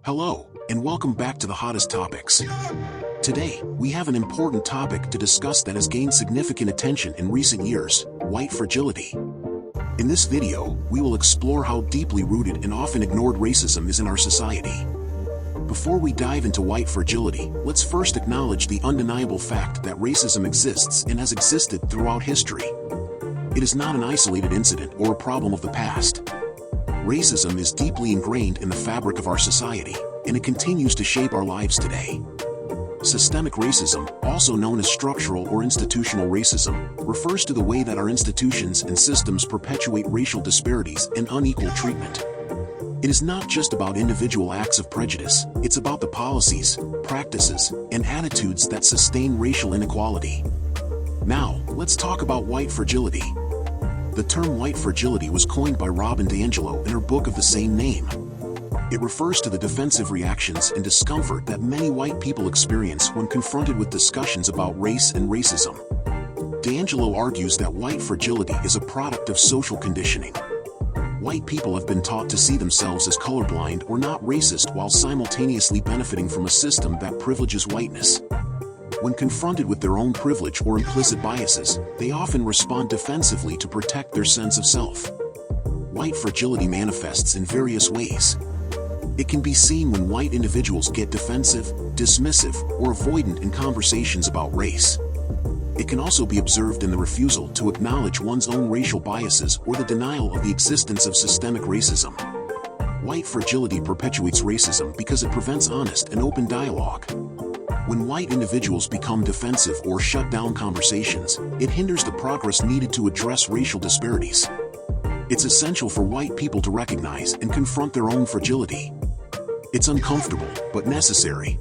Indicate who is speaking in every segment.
Speaker 1: Hello, and welcome back to the hottest topics. Today, we have an important topic to discuss that has gained significant attention in recent years: white fragility. In this video, we will explore how deeply rooted and often ignored racism is in our society. Before we dive into white fragility, let's first acknowledge the undeniable fact that racism exists and has existed throughout history. It is not an isolated incident or a problem of the past. Racism is deeply ingrained in the fabric of our society, and it continues to shape our lives today. Systemic racism, also known as structural or institutional racism, refers to the way that our institutions and systems perpetuate racial disparities and unequal treatment. It is not just about individual acts of prejudice, it's about the policies, practices, and attitudes that sustain racial inequality. Now, let's talk about white fragility. The term white fragility was coined by Robin DiAngelo in her book of the same name. It refers to the defensive reactions and discomfort that many white people experience when confronted with discussions about race and racism. DiAngelo argues that white fragility is a product of social conditioning. White people have been taught to see themselves as colorblind or not racist while simultaneously benefiting from a system that privileges whiteness. When confronted with their own privilege or implicit biases, they often respond defensively to protect their sense of self. White fragility manifests in various ways. It can be seen when white individuals get defensive, dismissive, or avoidant in conversations about race. It can also be observed in the refusal to acknowledge one's own racial biases or the denial of the existence of systemic racism. White fragility perpetuates racism because it prevents honest and open dialogue. When white individuals become defensive or shut down conversations, it hinders the progress needed to address racial disparities. It's essential for white people to recognize and confront their own fragility. It's uncomfortable, but necessary.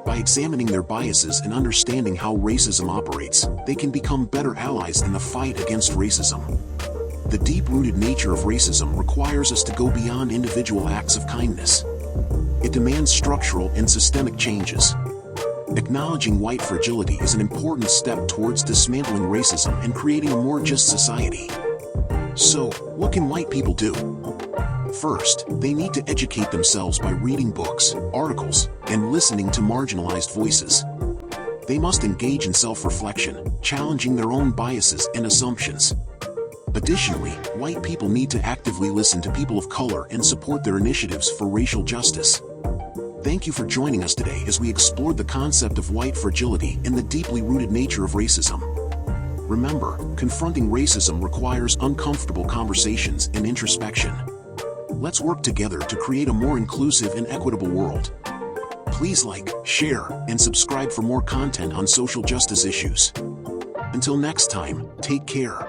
Speaker 1: By examining their biases and understanding how racism operates, they can become better allies in the fight against racism. The deep-rooted nature of racism requires us to go beyond individual acts of kindness. It demands structural and systemic changes. Acknowledging white fragility is an important step towards dismantling racism and creating a more just society. So, what can white people do? First, they need to educate themselves by reading books, articles, and listening to marginalized voices. They must engage in self-reflection, challenging their own biases and assumptions. Additionally, white people need to actively listen to people of color and support their initiatives for racial justice. Thank you for joining us today as we explored the concept of white fragility and the deeply rooted nature of racism. Remember, confronting racism requires uncomfortable conversations and introspection. Let's work together to create a more inclusive and equitable world. Please like, share, and subscribe for more content on social justice issues. Until next time, take care.